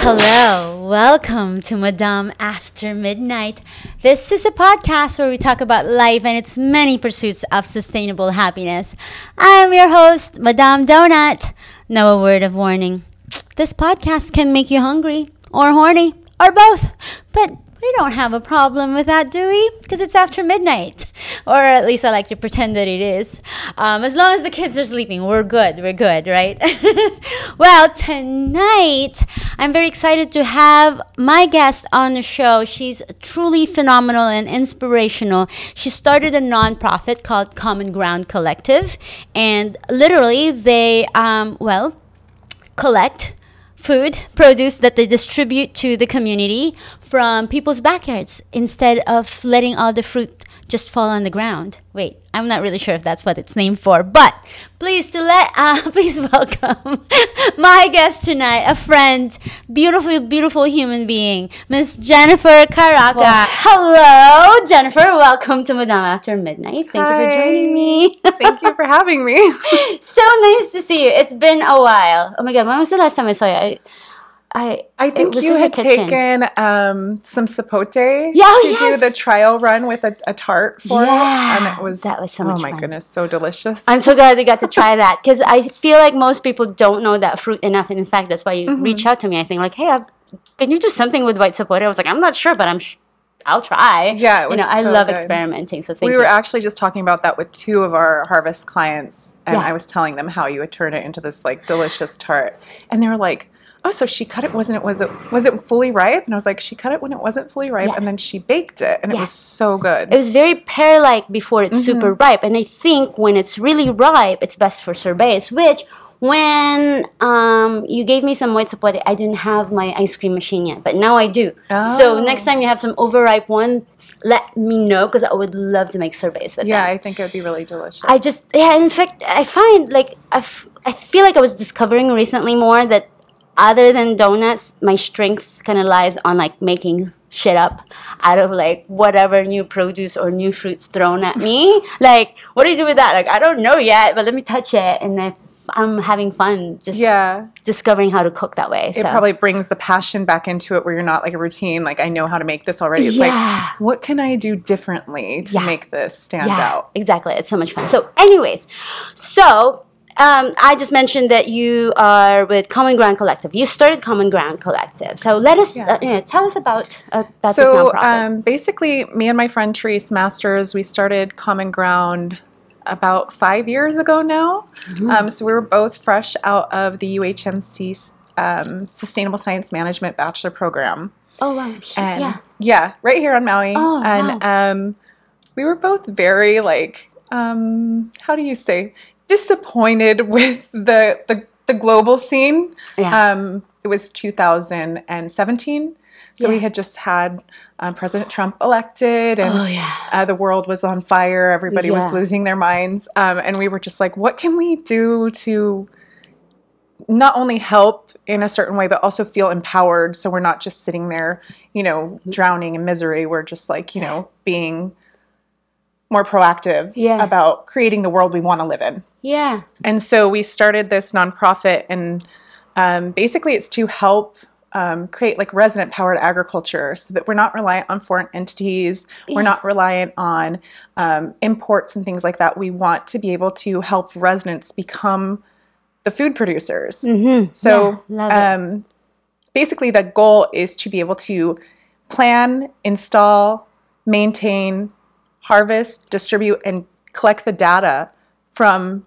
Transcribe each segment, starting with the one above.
Hello, welcome to Madame After Midnight. This is a podcast where we talk about life and its many pursuits of sustainable happiness. I'm your host, Madame Donut. Now, a word of warning. This podcast can make you hungry or horny or both, but we don't have a problem with that, do we? Because it's after midnight. Or at least I like to pretend that it is. As long as the kids are sleeping, we're good, right? Well, tonight, I'm very excited to have my guest on the show. She's truly phenomenal and inspirational. She started a nonprofit called Common Ground Collective. And literally, they, collect food, produce that they distribute to the community from people's backyards instead of letting all the fruit just fall on the ground. Wait, I'm not really sure if that's what it's named for, but please welcome my guest tonight, a friend, beautiful human being, Miss Jennifer Karaca. Well, hello, Jennifer. Welcome to Madame After Midnight. Thank you for joining me. Thank you for having me. So nice to see you. It's been a while. Oh my God, when was the last time I saw you? I think you had taken some sapote to do the trial run with a tart for it. And that was so much fun. Oh my goodness, so delicious. I'm so glad we got to try that because I feel like most people don't know that fruit enough. And in fact, that's why you reach out to me. I think like, hey, can you do something with white sapote? I was like, I'm not sure, but I'll try. Yeah, it was I love experimenting. So thank you. We were actually just talking about that with two of our harvest clients. And I was telling them how you would turn it into this like delicious tart. And they were like, oh, so she cut it, was it fully ripe? And I was like, she cut it when it wasn't fully ripe, and then she baked it, and it was so good. It was very pear-like before it's super ripe, and I think when it's really ripe, it's best for sorbets, which when you gave me some white sapote, I didn't have my ice cream machine yet, but now I do. Oh. So next time you have some overripe ones, let me know, because I would love to make sorbets with them. Yeah, I think it would be really delicious. In fact, I find, like, I feel like I was discovering recently more that other than donuts, my strength kind of lies on like making shit up out of like whatever new produce or new fruits thrown at me. Like, what do you do with that? Like, I don't know yet, but let me touch it, and I'm having fun just discovering how to cook that way. It probably brings the passion back into it where you're not like a routine, like I know how to make this already. It's like, what can I do differently to make this stand out? Exactly. It's so much fun. So anyways, I just mentioned that you are with Common Ground Collective. You started Common Ground Collective. So let us tell us about this nonprofit. So basically, me and my friend Therese Masters, we started Common Ground about 5 years ago now. So we were both fresh out of the UHMC Sustainable Science Management Bachelor Program. Oh, wow. And right here on Maui. Oh, and we were both very like, how do you say, disappointed with the global scene. It was 2017, so we had just had President Trump elected, and the world was on fire. Everybody was losing their minds, and we were just like, what can we do to not only help in a certain way, but also feel empowered, so we're not just sitting there, drowning in misery. We're just like, being more proactive about creating the world we want to live in. Yeah. And so we started this nonprofit, and basically it's to help create like resident-powered agriculture so that we're not reliant on foreign entities. We're not reliant on imports and things like that. We want to be able to help residents become the food producers. So basically the goal is to be able to plan, install, maintain, harvest, distribute, and collect the data from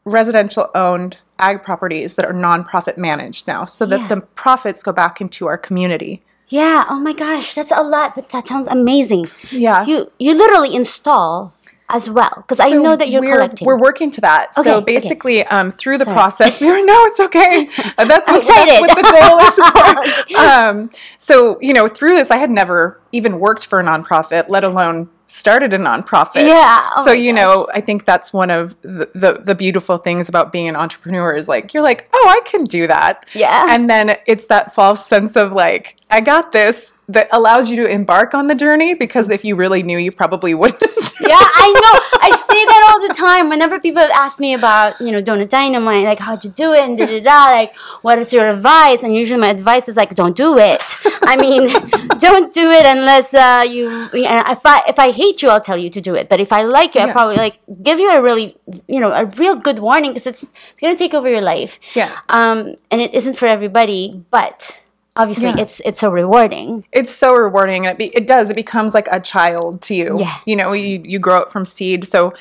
residential-owned ag properties that are nonprofit managed now, so that the profits go back into our community. Yeah. Oh my gosh, that's a lot, but that sounds amazing. Yeah. You literally install as well, because I know that you're collecting. We're working to that. Okay, so basically, through the process, it's okay. That's what the goal is for. So through this, I had never even worked for a nonprofit, let alone started a nonprofit. Yeah. Oh so, I think that's one of the beautiful things about being an entrepreneur is like, you're like, oh, I can do that. Yeah. And then it's that false sense of like, I got this, that allows you to embark on the journey, because if you really knew, you probably wouldn't. Yeah, I know. I say that all the time, whenever people ask me about, donut dynamite, like how'd you do it and like what is your advice? And usually my advice is like, don't do it. I mean, don't do it unless if I hate you, I'll tell you to do it. But if I like you, I'll probably like give you a really, a real good warning, because it's going to take over your life. Yeah. And it isn't for everybody, but obviously it's so rewarding. It's so rewarding. And it becomes like a child to you. Yeah. You grow it from seed. So,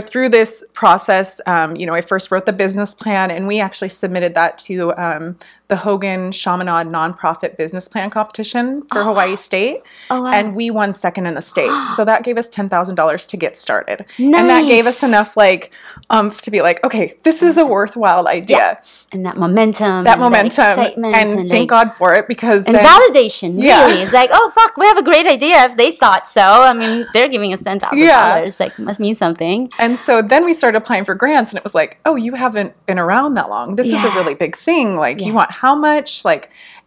through this process, I first wrote the business plan, and we actually submitted that to the Hogan Chaminade nonprofit business plan competition for Hawaii State. Oh, wow. And we won second in the state. So that gave us $10,000 to get started. Nice. And that gave us enough to be like, okay, this is a worthwhile idea. Yeah. And that momentum. And thank God for it, because and validation, really. It's like, oh, fuck, we have a great idea if they thought so. I mean, they're giving us $10,000. Yeah. Like, must mean something. And so then we started applying for grants, and it was like, oh, you haven't been around that long. This is a really big thing. Like, you want how much?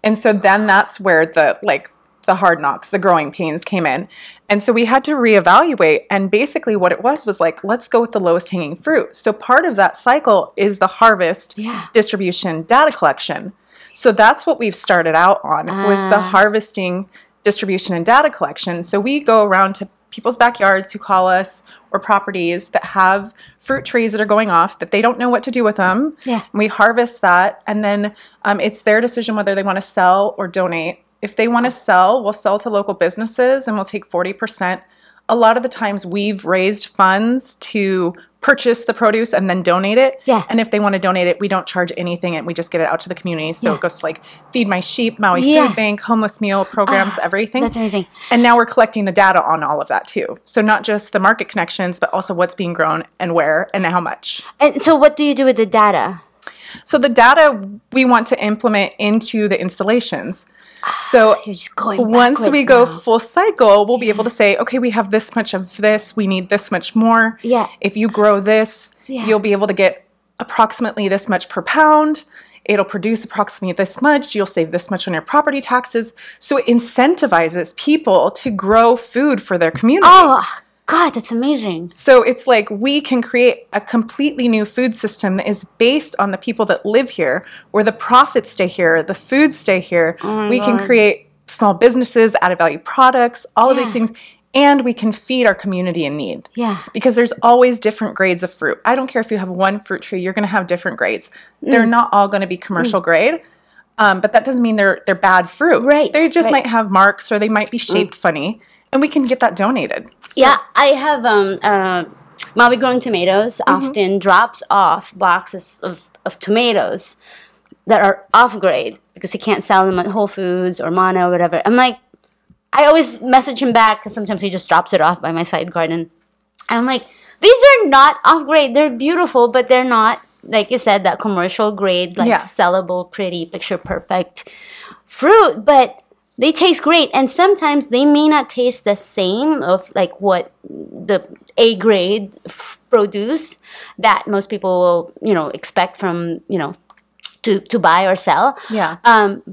And so then that's where the hard knocks, the growing pains came in. And so we had to reevaluate. And basically what it was like, let's go with the lowest hanging fruit. So part of that cycle is the harvest, distribution, data collection. So that's what we've started out on, was the harvesting, distribution, and data collection. So we go around to people's backyards who call us, or properties that have fruit trees that are going off that they don't know what to do with them. Yeah. And we harvest that, and then it's their decision whether they want to sell or donate. If they want to sell, we'll sell to local businesses, and we'll take 40%. A lot of the times we've raised funds to purchase the produce and then donate it. Yeah. And if they want to donate it, we don't charge anything, and we just get it out to the community. So it goes to Feed My Sheep, Maui Food Bank, homeless meal programs, everything. That's amazing. And now we're collecting the data on all of that too. So not just the market connections, but also what's being grown and where and how much. And so what do you do with the data? So the data we want to implement into the installations. So once we go full cycle, we'll be able to say, okay, we have this much of this, we need this much more. Yeah. If you grow this, you'll be able to get approximately this much per pound. It'll produce approximately this much. You'll save this much on your property taxes. So it incentivizes people to grow food for their community. Oh, God, that's amazing. So it's like we can create a completely new food system that is based on the people that live here, where the profits stay here, the foods stay here. Oh we can create small businesses, added value products, all of these things, and we can feed our community in need. Yeah. Because there's always different grades of fruit. I don't care if you have one fruit tree, you're going to have different grades. They're not all going to be commercial grade. But that doesn't mean they're bad fruit. Right. They just might have marks, or they might be shaped funny. And we can get that donated. So. Yeah, I have Maui Growing Tomatoes often drops off boxes of tomatoes that are off grade because he can't sell them at Whole Foods or Mana or whatever. I'm like, I always message him back because sometimes he just drops it off by my side garden. And I'm like, these are not off grade. They're beautiful, but they're not, like you said, that commercial grade, sellable, pretty, picture perfect fruit. But they taste great, and sometimes they may not taste the same of what the A grade produce that most people will expect from to buy or sell. Yeah.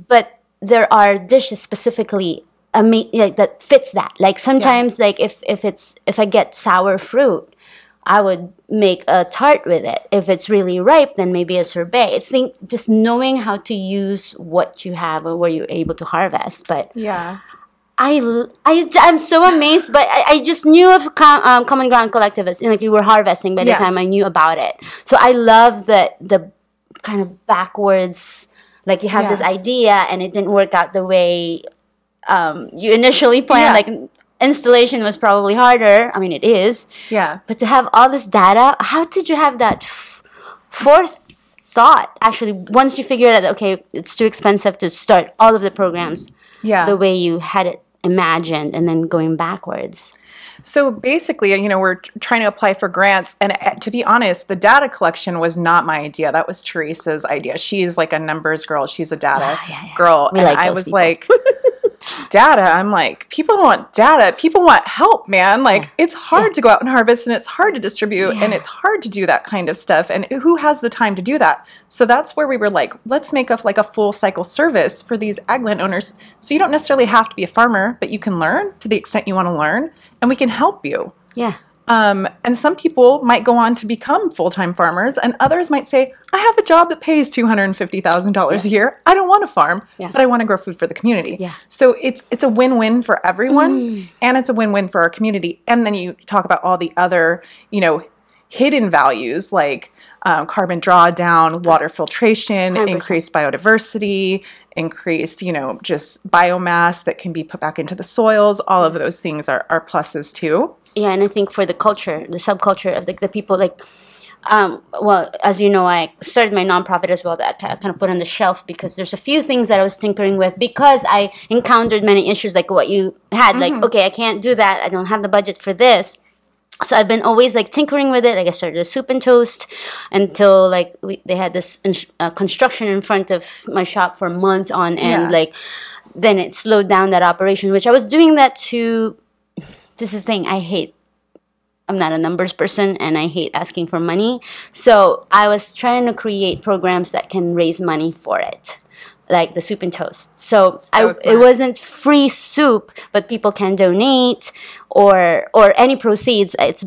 But there are dishes specifically that fits that. Like sometimes if I get sour fruit, I would make a tart with it. If it's really ripe, then maybe a sorbet. I think just knowing how to use what you have or where you're able to harvest. But yeah, I'm so amazed. But I just knew of Common Ground Collective as you were harvesting by the time I knew about it. So I love the kind of backwards, you have this idea and it didn't work out the way you initially planned. Yeah. Installation was probably harder. I mean, it is. Yeah. But to have all this data, how did you have that fourth thought? Actually, once you figured out, okay, it's too expensive to start all of the programs the way you had it imagined, and then going backwards. So basically, we're trying to apply for grants. And to be honest, the data collection was not my idea. That was Teresa's idea. She's like a numbers girl. She's a data girl. And I was like... data. I'm like, people don't want data. People want help, man. It's hard to go out and harvest, and it's hard to distribute, and it's hard to do that kind of stuff. And who has the time to do that? So that's where we were like, let's make a full cycle service for these ag land owners. So you don't necessarily have to be a farmer, but you can learn to the extent you want to learn, and we can help you. Yeah. And some people might go on to become full-time farmers, and others might say, I have a job that pays $250,000 a year. I don't want to farm, but I want to grow food for the community. Yeah. So it's a win-win for everyone, and it's a win-win for our community. And then you talk about all the other, hidden values like carbon drawdown, water filtration, 100%. increased biodiversity, increased, just biomass that can be put back into the soils. All of those things are pluses too. Yeah, and I think for the culture, the subculture of the people, like, well, as you know, I started my nonprofit as well that I kind of put on the shelf because there's a few things that I was tinkering with because I encountered many issues like what you had. Like, okay, I can't do that. I don't have the budget for this. So I've been always like tinkering with it. Like I started a soup and toast until like they had this construction in front of my shop for months on end. Like then it slowed down that operation, which I was doing that to. This is the thing I'm not a numbers person and I hate asking for money. So I was trying to create programs that can raise money for it, like the soup and toast. So it wasn't free soup, but people can donate or any proceeds. It's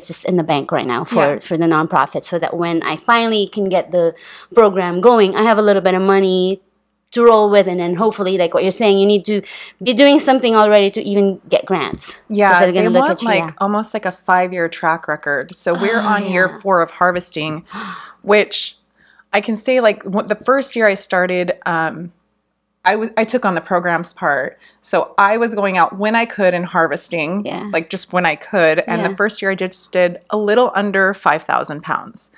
just in the bank right now for the nonprofit so that when I finally can get the program going, I have a little bit of money to roll with, and then hopefully, like what you're saying, you need to be doing something already to even get grants. Yeah, they want almost like a 5-year track record. So we're on year 4 of harvesting, which I can say like the first year I started, I took on the programs part. So I was going out when I could and harvesting, like just when I could. And the first year I just did a little under 5,000 pounds.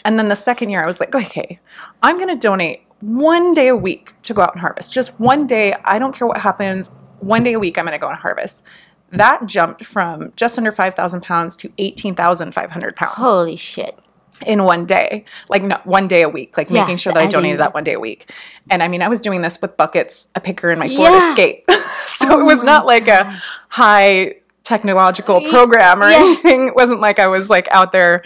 And then the second year I was like, okay, I'm going to donate 1 day a week to go out and harvest. Just one day. I don't care what happens. 1 day a week, I'm going to go and harvest. That jumped from just under 5,000 pounds to 18,500 pounds. Holy shit. In 1 day. Like, no, 1 day a week. Like, making sure that I donated that 1 day a week. And, I mean, I was doing this with buckets, a picker, and my Ford Escape. So it was not like a high technological program or anything. It wasn't like I was, like, out there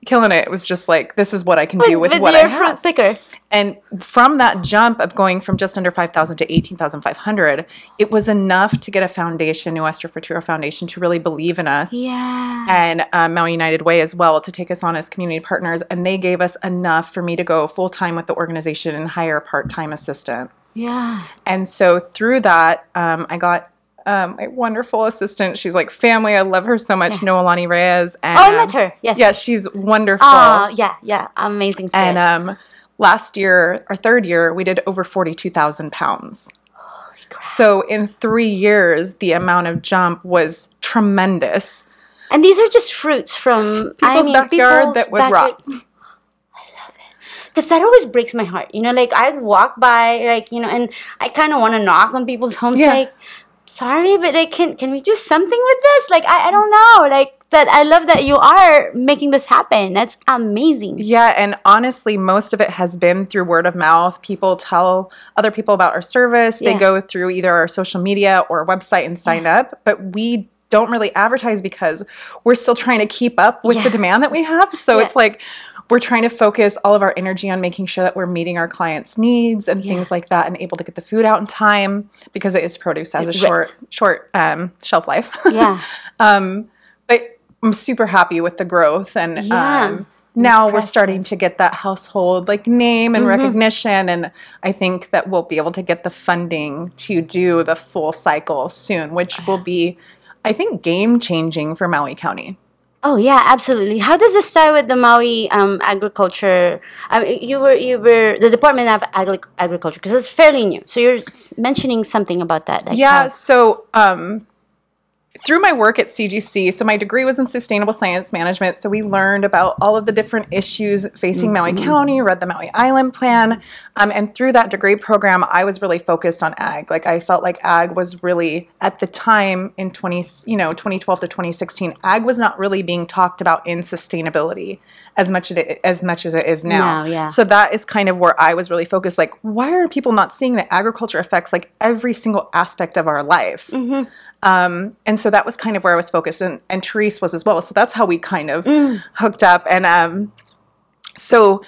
killing it. It was just like, this is what I can do with what I have. Fruit picker. And from that jump of going from just under 5,000 to 18,500, it was enough to get a foundation, New Esther Futuro Foundation, to really believe in us. Yeah. And Maui United Way as well, to take us on as community partners. And they gave us enough for me to go full-time with the organization and hire a part-time assistant. Yeah. And so through that, I got my wonderful assistant. She's like family. I love her so much. Noelani Reyes. And, I met her. Yes. Yeah, she's wonderful. Yeah. Amazing spirit. And last year, our third year, we did over 42,000 pounds. Holy crap. So in 3 years, the amount of jump was tremendous. And these are just fruits from people's backyard that would rot. Because that always breaks my heart. Like I'd walk by, like, and I kind of want to knock on people's homes, like, sorry, but like, can we do something with this? Like, I don't know. Like, that I love that you are making this happen. That's amazing. Yeah, and honestly, most of it has been through word of mouth. People tell other people about our service. They go through either our social media or our website and sign up. But we don't really advertise because we're still trying to keep up with the demand that we have. So it's like we're trying to focus all of our energy on making sure that we're meeting our clients' needs and things like that, and able to get the food out in time because it is produce, has a short shelf life. Yeah. But I'm super happy with the growth, and now we're starting to get that household like name and recognition, and I think that we'll be able to get the funding to do the full cycle soon, which will be, I think, game changing for Maui County. Oh yeah, absolutely. How does this tie with the Maui agriculture? I mean, you were the Department of Agriculture, because it's fairly new. So you're mentioning something about that. Like So through my work at CGC, so my degree was in sustainable science management, so we learned about all of the different issues facing Maui County, read the Maui Island Plan, and through that degree program, I was really focused on ag. Like, I felt like ag was really, at the time in 2012 to 2016, ag was not really being talked about in sustainability as much as it is now. So that is kind of where I was really focused. Like, why are people not seeing that agriculture affects like every single aspect of our life? And so that was kind of where I was focused, and Therese was as well. So that's how we kind of hooked up. And so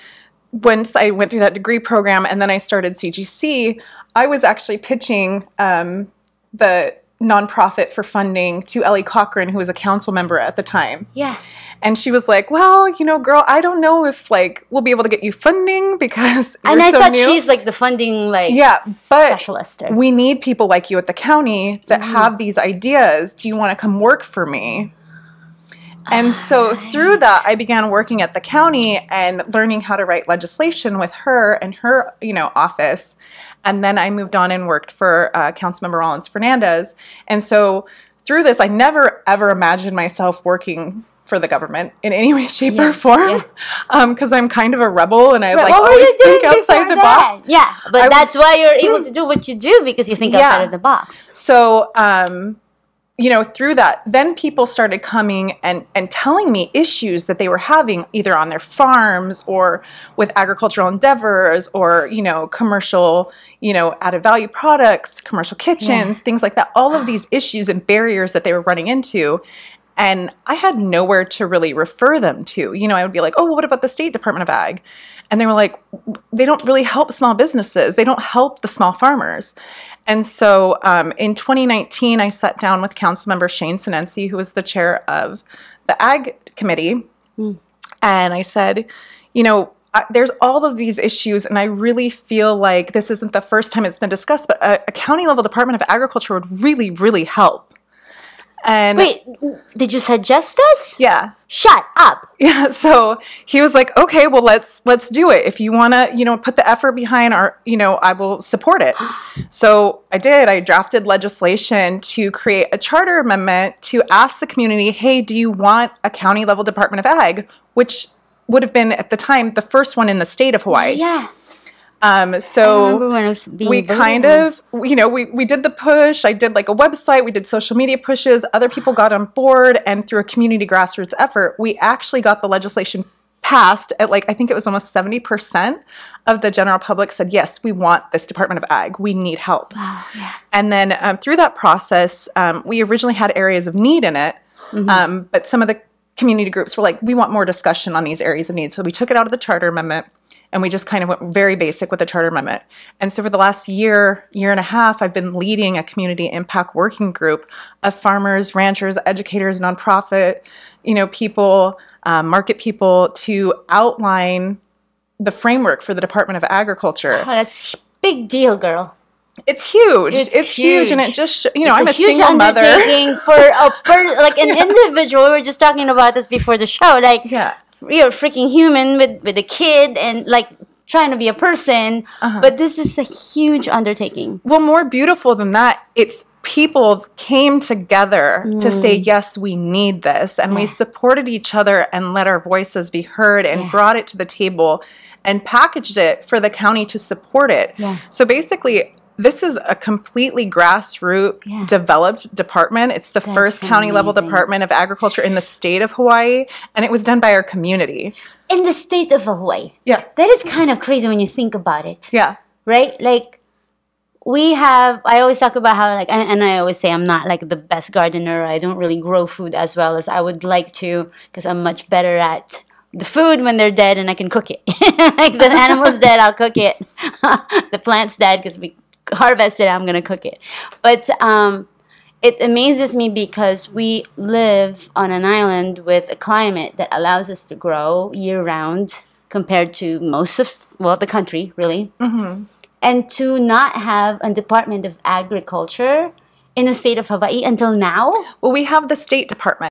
once I went through that degree program and then I started CGC, I was actually pitching the nonprofit for funding to Ellie Cochran, who was a council member at the time. Yeah. And she was like, well, you know, girl, I don't know if, like, we'll be able to get you funding because you're And I so thought new. she's like the funding, like, specialist. But we need people like you at the county that have these ideas. Do you want to come work for me? And so through that, I began working at the county and learning how to write legislation with her and her, you know, office. And then I moved on and worked for Councilmember Rollins Fernandez. And so through this, I never, ever imagined myself working for the government in any way, shape, or form, because I'm kind of a rebel and I like always think outside the box. Yeah, but that's why you're able to do what you do, because you think outside of the box. So, you know, through that, then people started coming and telling me issues that they were having either on their farms or with agricultural endeavors or, you know, commercial, you know, added value products, commercial kitchens, things like that. All of these issues and barriers that they were running into. And I had nowhere to really refer them to. You know, I would be like, oh, well, what about the State Department of Ag? And they were like, they don't really help small businesses. They don't help the small farmers. And so in 2019, I sat down with Councilmember Shane Sinensi, who was the chair of the Ag Committee. And I said, you know, there's all of these issues, and I really feel like this isn't the first time it's been discussed, but a county-level Department of Agriculture would really, really help. And wait, did you suggest this? Yeah. Shut up. Yeah. So he was like, okay, well, let's do it. If you want to, you know, put the effort behind our, you know, I will support it. So I did. I drafted legislation to create a charter amendment to ask the community, hey, do you want a county level Department of Ag, which would have been at the time the first one in the state of Hawaii. Yeah. So we kind of, you know, we did the push. I did like a website. We did social media pushes. Other people got on board. And through a community grassroots effort, we actually got the legislation passed at like, I think it was almost 70% of the general public said, yes, we want this Department of Ag. We need help. Wow, yeah. And then through that process, we originally had areas of need in it. But some of the community groups were like, we want more discussion on these areas of need. So we took it out of the charter amendment. And we just kind of went very basic with the charter amendment. And so for the last year and a half, I've been leading a community impact working group of farmers, ranchers, educators, nonprofit, you know, people, market people to outline the framework for the Department of Agriculture. Oh, that's big deal, girl. It's huge. It's huge. And it just, you know, I'm a huge single mother. For like an individual. We were just talking about this before the show. Like, you're a freaking human with a kid and like trying to be a person, but this is a huge undertaking. Well, more beautiful than that, it's people came together to say, yes, we need this. And we supported each other and let our voices be heard and brought it to the table and packaged it for the county to support it. So basically, this is a completely grassroots developed department. It's the first county level Department of Agriculture in the state of Hawaii, and it was done by our community. In the state of Hawaii? Yeah. That is kind of crazy when you think about it. Yeah. Right? Like, I always talk about how, like, and I always say I'm not like the best gardener. I don't really grow food as well as I would like to, because I'm much better at the food when they're dead and I can cook it. Like, the animal's dead, I'll cook it. The plant's dead because we harvest it, I'm gonna cook it. But it amazes me because we live on an island with a climate that allows us to grow year-round compared to most of, well, the country, really. And to not have a Department of Agriculture in the state of Hawaii until now. Well, we have the State Department.